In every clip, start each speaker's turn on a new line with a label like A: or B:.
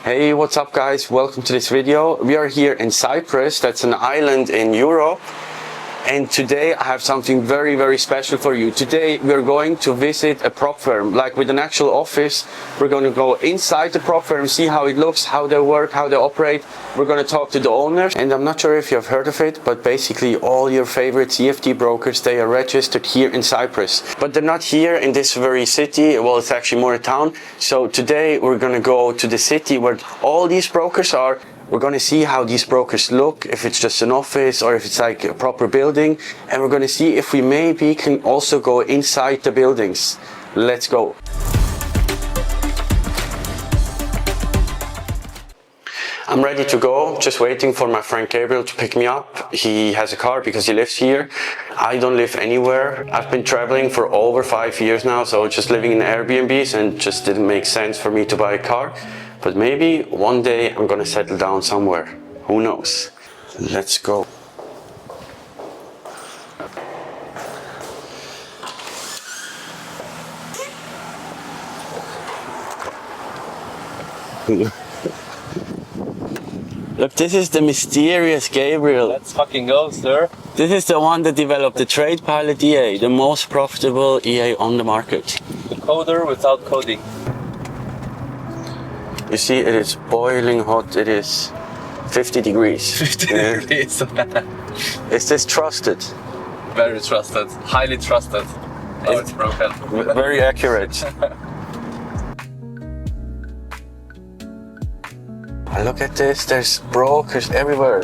A: Hey, what's up guys? Welcome to this video. We are here in Cyprus, that's an island in Europe. And today I have something very special for you. Today we're going to visit a prop firm, like with an actual office. We're going to go inside the prop firm, see how it looks, how they work, how they operate. We're going to talk to the owners. And I'm not sure if you've heard of it, but basically all your favorite CFD brokers, they are registered here in Cyprus. But they're not here in this very city. Well, it's actually more a town. So today we're going to go to the city where all these brokers are. We're going to see how these brokers look, if it's just an office or if it's like a proper building. And we're going to see if we maybe can also go inside the buildings. Let's go. I'm ready to go, just waiting for my friend Gabriel to pick me up. He has a car because he lives here. I don't live anywhere. I've been traveling for over 5 years now, so just living in Airbnbs and just didn't make sense for me to buy a car. But maybe one day I'm gonna settle down somewhere. Who knows? Let's go. Look, this is the mysterious Gabriel.
B: Let's fucking go, sir.
A: This is the one that developed the Trade Pilot EA, the most profitable EA on the market.
B: The coder without coding.
A: You see, it is boiling hot. It is 50 degrees.
B: 50 degrees.
A: Is this trusted?
B: Very trusted. Highly trusted. Oh, it's broken.
A: Very accurate. Look at this. There's brokers everywhere.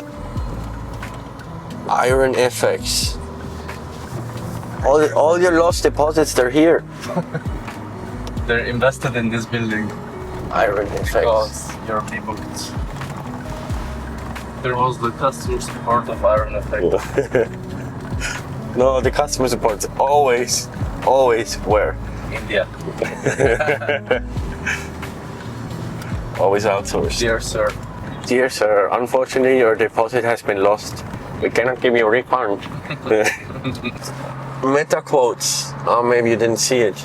A: Iron FX. All your lost deposits, they're here.
B: They're invested in this building.
A: Iron FX.
B: Because your people. There was the customer support of Iron FX.
A: No, the customer support is always where?
B: India.
A: Always outsourced.
B: Dear sir.
A: Dear sir, unfortunately your deposit has been lost. We cannot give you a refund. MetaQuotes. Oh, maybe you didn't see it.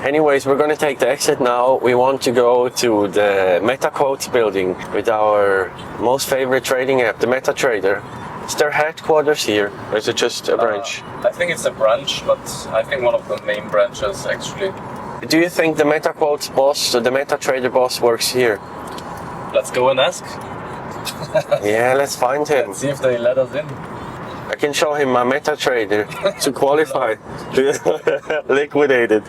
A: Anyways, we're going to take the exit now. We want to go to the MetaQuotes building with our most favorite trading app, the MetaTrader. Is their headquarters here, or is it just a branch?
B: I think it's a branch, but I think one of the main branches actually.
A: Do you think the MetaQuotes boss, the MetaTrader boss, works here?
B: Let's go and ask.
A: Yeah, let's find him.
B: Let's see if they let us in.
A: I can show him my MetaTrader to qualify. Liquidated.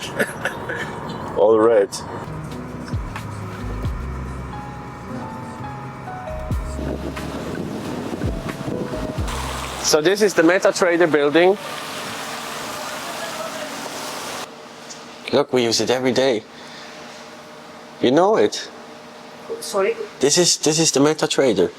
A: All red. So this is the MetaTrader building. Look, we use it every day. You know it.
C: Sorry?
A: This is the MetaTrader.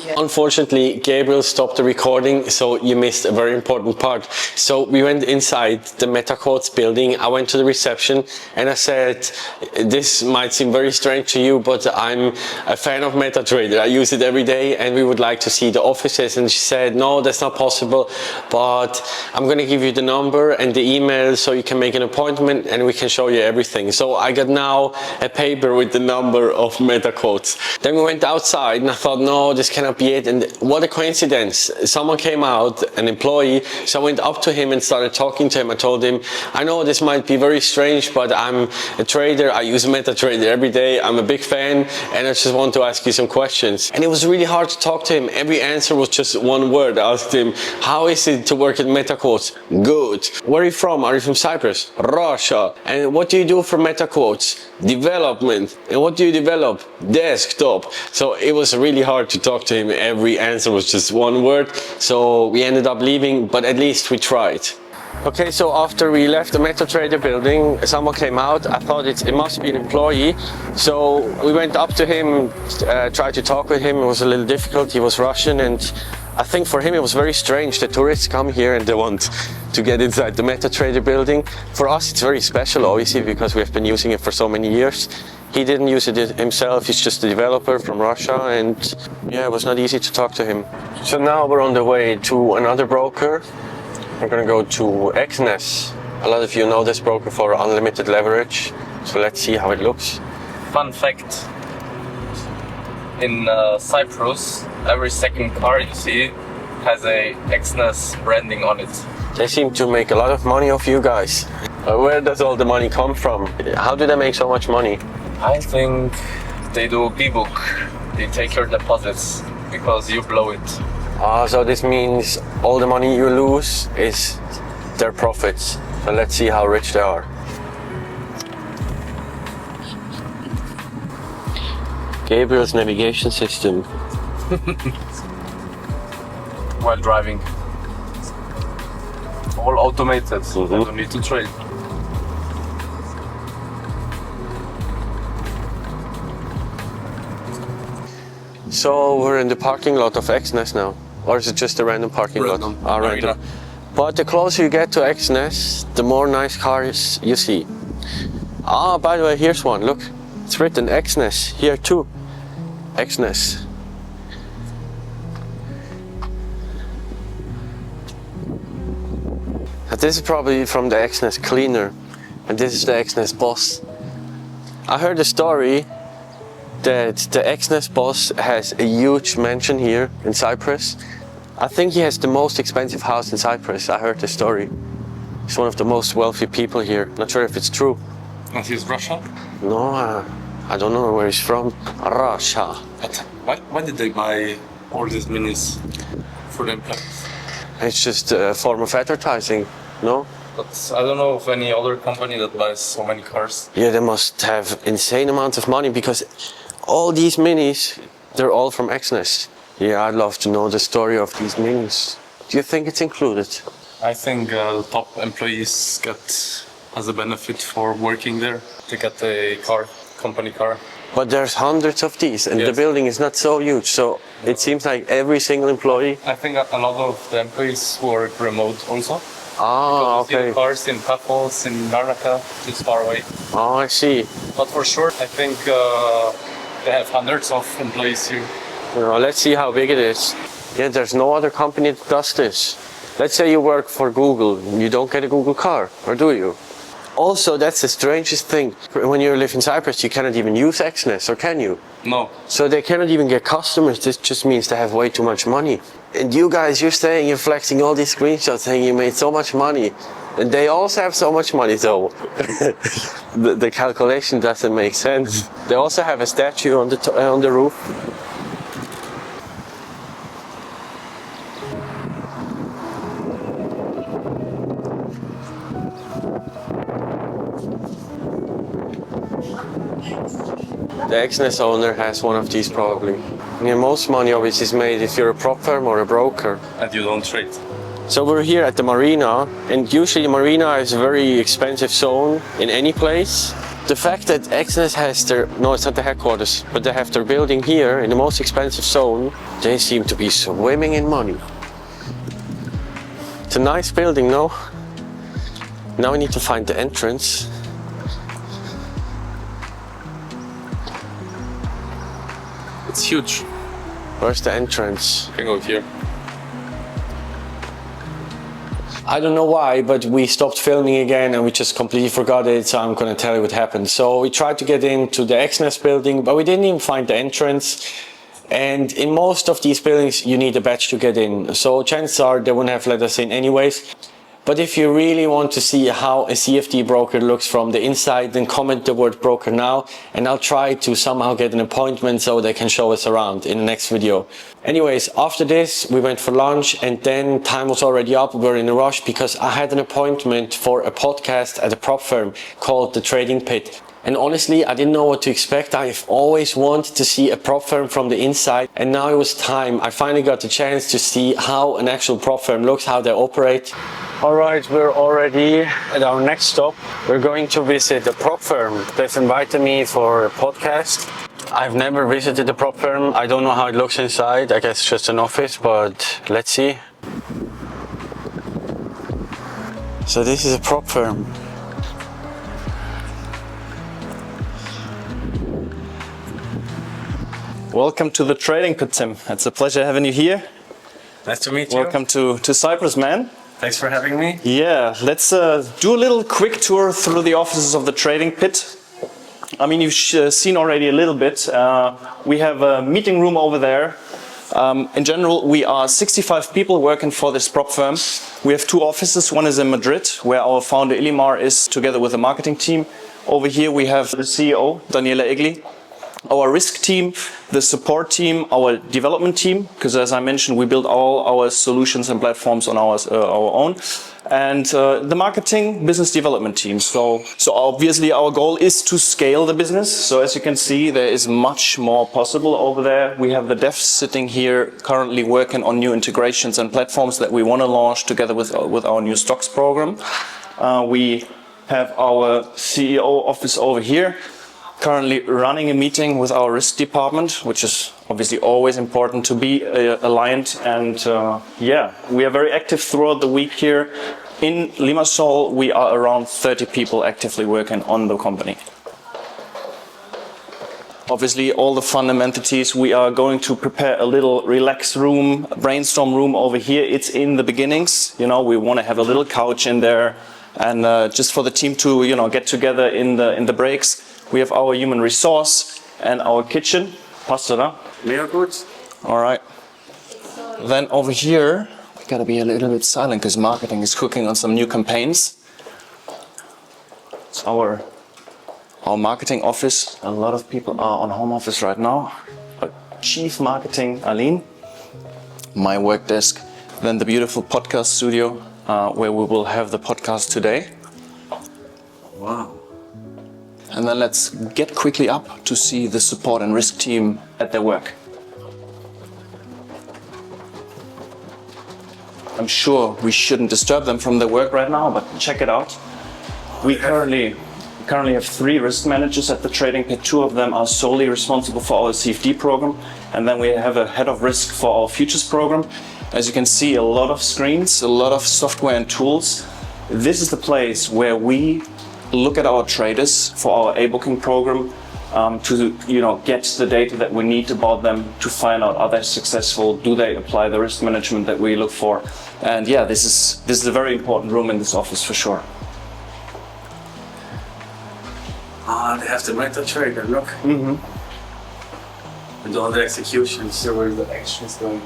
C: Yeah.
A: Unfortunately, Gabriel stopped the recording, so you missed a very important part. So we went inside the MetaQuotes building. I went to the reception and I said, this might seem very strange to you, but I'm a fan of MetaTrader. I use it every day and we would like to see the offices. And she said, no, that's not possible, but I'm going to give you the number and the email so you can make an appointment and we can show you everything. So I got now a paper with the number of MetaQuotes. Then we went outside and I thought, no, this cannot be it. And what a coincidence, someone came out, an employee, so I went up to him and started talking to him. I told him, I know this might be very strange, but I'm a trader, I use MetaTrader every day, I'm a big fan and I just want to ask you some questions. And it was really hard to talk to him. Every answer was just one word. I asked him, how is it to work at MetaQuotes? Good. Where are you from? Are you from Cyprus? Russia. And what do you do for MetaQuotes? Development. And what do you develop? Desktop. So it was really hard to talk to him. Every answer was just one word. So we ended up leaving, but at least we tried. Okay, so after we left the MetaTrader building, someone came out. I thought it must be an employee. So we went up to him, tried to talk with him. It was a little difficult. He was Russian, and I think for him it was very strange that tourists come here and they want to get inside the MetaTrader building. For us it's very special, obviously, because we have been using it for so many years. He didn't use it himself, he's just a developer from Russia, and yeah, it was not easy to talk to him. So now we're on the way to another broker. We're gonna go to Exness. A lot of you know this broker for unlimited leverage, so let's see how it looks.
B: Fun fact, in Cyprus, every second car you see has a Exness branding on it.
A: They seem to make a lot of money off you guys. Where does all the money come from? How do they make so much money?
B: I think they do B-book. They take your deposits because you blow it.
A: So this means all the money you lose is their profits. So let's see how rich they are. Gabriel's navigation system.
B: While driving. All automated, so they don't need to trade.
A: So we're in the parking lot of Exness now, or is it just a random parking lot? Random. But the closer you get to Exness, the more nice cars you see. By the way, here's one. Look, it's written Exness here too. Exness. This is probably from the Exness cleaner, and this is the Exness boss. I heard a story that the Exness boss has a huge mansion here in Cyprus. I think he has the most expensive house in Cyprus. I heard the story. He's one of the most wealthy people here. Not sure if it's true.
B: And he's Russian?
A: No, I don't know where he's from. Russia.
B: But why did they buy all these minis for the employees?
A: It's just a form of advertising, no?
B: But I don't know of any other company that buys so many cars.
A: Yeah, they must have insane amounts of money because all these minis, they're all from Exness. Yeah, I'd love to know the story of these minis. Do you think it's included?
B: I think the top employees get as a benefit for working there. They get a car, company car.
A: But there's hundreds of these and the building is not so huge, so it seems like every single employee...
B: I think a lot of the employees work remote also.
A: Ah,
B: because you see
A: okay.
B: the cars in Paphos, in Naraka, it's far away.
A: Oh, I see.
B: But for sure, I think they have hundreds of employees here.
A: Let's see how big it is. Yeah, there's no other company that does this. Let's say you work for Google, you don't get a Google car, or do you? Also, that's the strangest thing. When you live in Cyprus, you cannot even use Exness, or can you?
B: No.
A: So they cannot even get customers. This just means they have way too much money. And you guys, you're saying, you're flexing all these screenshots saying you made so much money. And they also have so much money, though. the calculation doesn't make sense. They also have a statue on the roof. The Exness owner has one of these probably. Yeah, most money obviously is made if you're a prop firm or a broker.
B: And you don't trade.
A: So we're here at the marina, and usually marina is a very expensive zone in any place. The fact that Exness has their, no, it's not the headquarters, but they have their building here in the most expensive zone, they seem to be swimming in money. It's a nice building, no? Now we need to find the entrance.
B: It's huge.
A: Where's the entrance?
B: You can go here.
A: I don't know why, but we stopped filming again and we just completely forgot it, so I'm gonna tell you what happened. So we tried to get into the Exness building, but we didn't even find the entrance. And in most of these buildings, you need a badge to get in. So chances are they wouldn't have let us in anyways. But if you really want to see how a CFD broker looks from the inside, then comment the word broker now, and I'll try to somehow get an appointment so they can show us around in the next video. Anyways, after this, we went for lunch, and then time was already up. We were in a rush because I had an appointment for a podcast at a prop firm called The Trading Pit. And honestly, I didn't know what to expect. I've always wanted to see a prop firm from the inside, and now it was time. I finally got the chance to see how an actual prop firm looks, how they operate. Alright, we're already at our next stop. We're going to visit a prop firm. They've invited me for a podcast. I've never visited a prop firm. I don't know how it looks inside. I guess it's just an office, but let's see. So this is a prop firm.
D: Welcome to the Trading Pit, Tim. It's a pleasure having you here.
A: Nice to meet you.
D: Welcome to Cyprus, man.
A: Thanks for having me.
D: Yeah, let's do a little quick tour through the offices of the Trading Pit. I mean, you've seen already a little bit. We have a meeting room over there. In general, we are 65 people working for this prop firm. We have 2 offices. One is in Madrid, where our founder Ilimar is together with the marketing team. Over here we have the CEO, Daniela Egli, our risk team, the support team, our development team, because as I mentioned, we build all our solutions and platforms on our own, and the marketing business development team. So obviously our goal is to scale the business. So as you can see, there is much more possible over there. We have the devs sitting here currently working on new integrations and platforms that we want to launch together with our new stocks program. We have our CEO office over here, currently running a meeting with our risk department, which is obviously always important to be aligned. And yeah, we are very active throughout the week here. In Limassol, we are around 30 people actively working on the company. Obviously, all the fundamentals, we are going to prepare a little relax room, brainstorm room over here. It's in the beginnings, you know, we want to have a little couch in there, and just for the team to, you know, get together in the breaks. We have our human resource and our kitchen. Pasta, da?
A: Mega good.
D: All right. Then over here, we gotta be a little bit silent because marketing is cooking on some new campaigns. It's our marketing office. A lot of people are on home office right now. Our chief marketing, Aline. My work desk. Then the beautiful podcast studio where we will have the podcast today.
A: Wow.
D: And then let's get quickly up to see the support and risk team at their work. I'm sure we shouldn't disturb them from their work right now, but check it out. We currently have 3 risk managers at the trading pit. 2 of them are solely responsible for our CFD program. And then we have a head of risk for our futures program. As you can see, a lot of screens, a lot of software and tools. This is the place where we look at our traders for our A-booking program to, you know, get the data that we need about them to find out, are they successful, do they apply the risk management that we look for. And yeah, this is a very important room in this office for sure.
A: Ah, they have the MetaTrader, look. Mm-hmm. And all the executions.
B: Here where the action is going.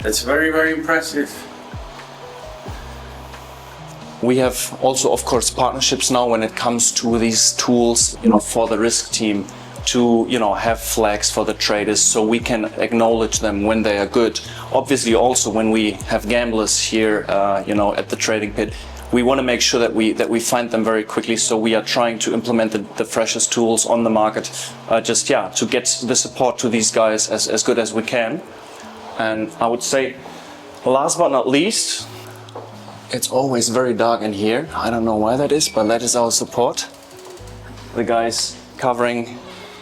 A: That's very, very impressive.
D: We have also, of course, partnerships now when it comes to these tools, you know, for the risk team to, you know, have flags for the traders so we can acknowledge them when they are good. Obviously, also when we have gamblers here, you know, at the trading pit, we want to make sure that we find them very quickly. So we are trying to implement the freshest tools on the market, just yeah, to get the support to these guys as good as we can. And I would say, last but not least, it's always very dark in here. I don't know why that is, but that is our support. The guys covering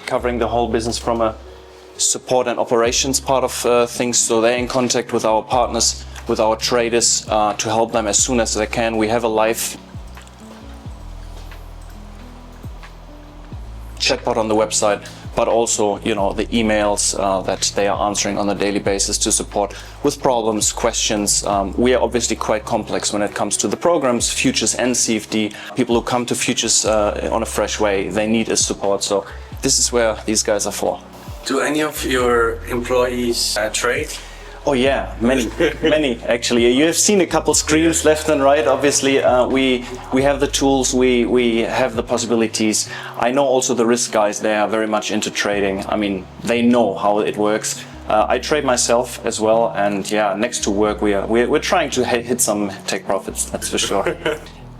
D: the whole business from a support and operations part of things. So they're in contact with our partners, with our traders to help them as soon as they can. We have a live chatbot on the website, but also, you know, the emails that they are answering on a daily basis to support with problems, questions. We are obviously quite complex when it comes to the programs, futures and CFD. People who come to futures on a fresh way, they need a support. So this is where these guys are for.
A: Do any of your employees trade?
D: Oh yeah, many actually. You have seen a couple screens left and right. Obviously, we have the tools, we have the possibilities. I know also the risk guys, they are very much into trading. I mean, they know how it works. I trade myself as well, and yeah, next to work, we're trying to hit some tech profits. That's for sure.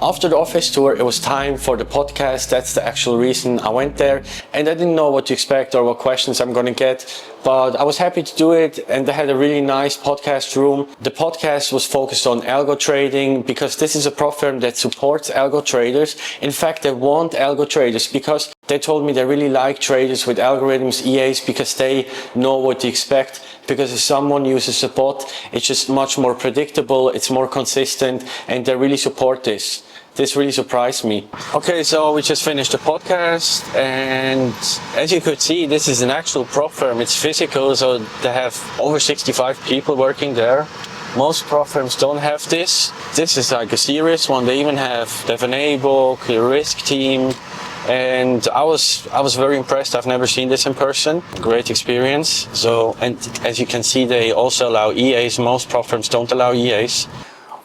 A: After the office tour, it was time for the podcast. That's the actual reason I went there. And I didn't know what to expect or what questions I'm going to get, but I was happy to do it. And they had a really nice podcast room. The podcast was focused on algo trading because this is a prop firm that supports algo traders. In fact, they want algo traders because they told me they really like traders with algorithms, EAs, because they know what to expect. Because if someone uses a bot, it's just much more predictable, it's more consistent, and they really support this. This really surprised me. Okay, so we just finished the podcast, and as you could see, this is an actual prop firm. It's physical, so they have over 65 people working there. Most prop firms don't have this. This is like a serious one. They have an A-book, a risk team, and I was very impressed. I've never seen this in person. Great experience. So, and as you can see, they also allow EAs. Most prop firms don't allow EAs.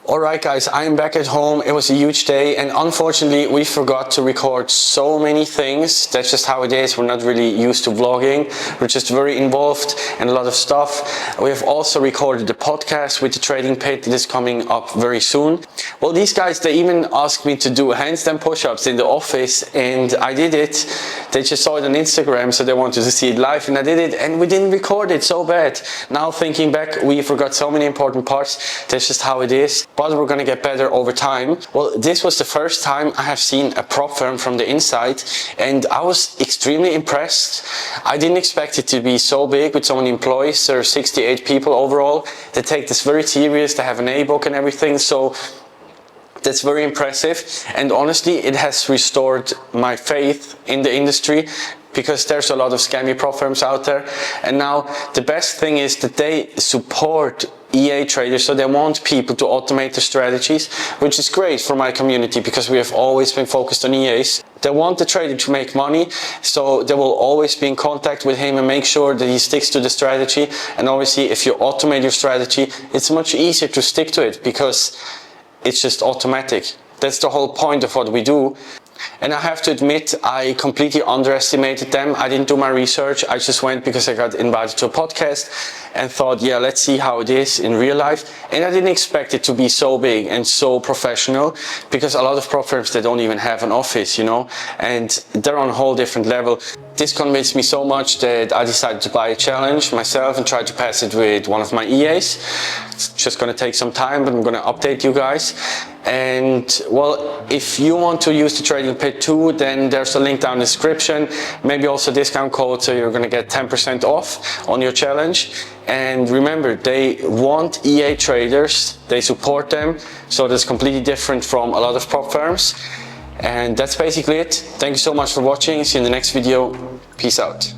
A: Alright guys, I'm back at home. It was a huge day and unfortunately we forgot to record so many things. That's just how it is. We're not really used to vlogging. We're just very involved in a lot of stuff. We have also recorded the podcast with the Trading Pit that is coming up very soon. Well, these guys, they even asked me to do handstand push-ups in the office and I did it. They just saw it on Instagram, so they wanted to see it live and I did it and we didn't record it. So bad. Now thinking back, we forgot so many important parts. That's just how it is. But we're gonna get better over time. Well, this was the first time I have seen a prop firm from the inside and I was extremely impressed. I didn't expect it to be so big with so many employees. There are 68 people overall. They take this very serious. They have an A-book and everything. So that's very impressive. And honestly, it has restored my faith in the industry because there's a lot of scammy prop firms out there. And now the best thing is that they support EA traders, so they want people to automate their strategies, which is great for my community because we have always been focused on EAs. They want the trader to make money, so they will always be in contact with him and make sure that he sticks to the strategy. And obviously, if you automate your strategy, it's much easier to stick to it because it's just automatic. That's the whole point of what we do. And I have to admit, I completely underestimated them. I didn't do my research. I just went because I got invited to a podcast and thought, yeah, let's see how it is in real life. And I didn't expect it to be so big and so professional because a lot of prop firms, they don't even have an office, you know, and they're on a whole different level. This convinced me so much that I decided to buy a challenge myself and try to pass it with one of my EAs. It's just going to take some time, but I'm going to update you guys. And well, if you want to use the Trading Pit too, then there's a link down in the description, maybe also a discount code, so you're going to get 10% off on your challenge. And remember, they want EA traders, they support them, so that's completely different from a lot of prop firms. And that's basically it. Thank you so much for watching. See you in the next video. Peace out.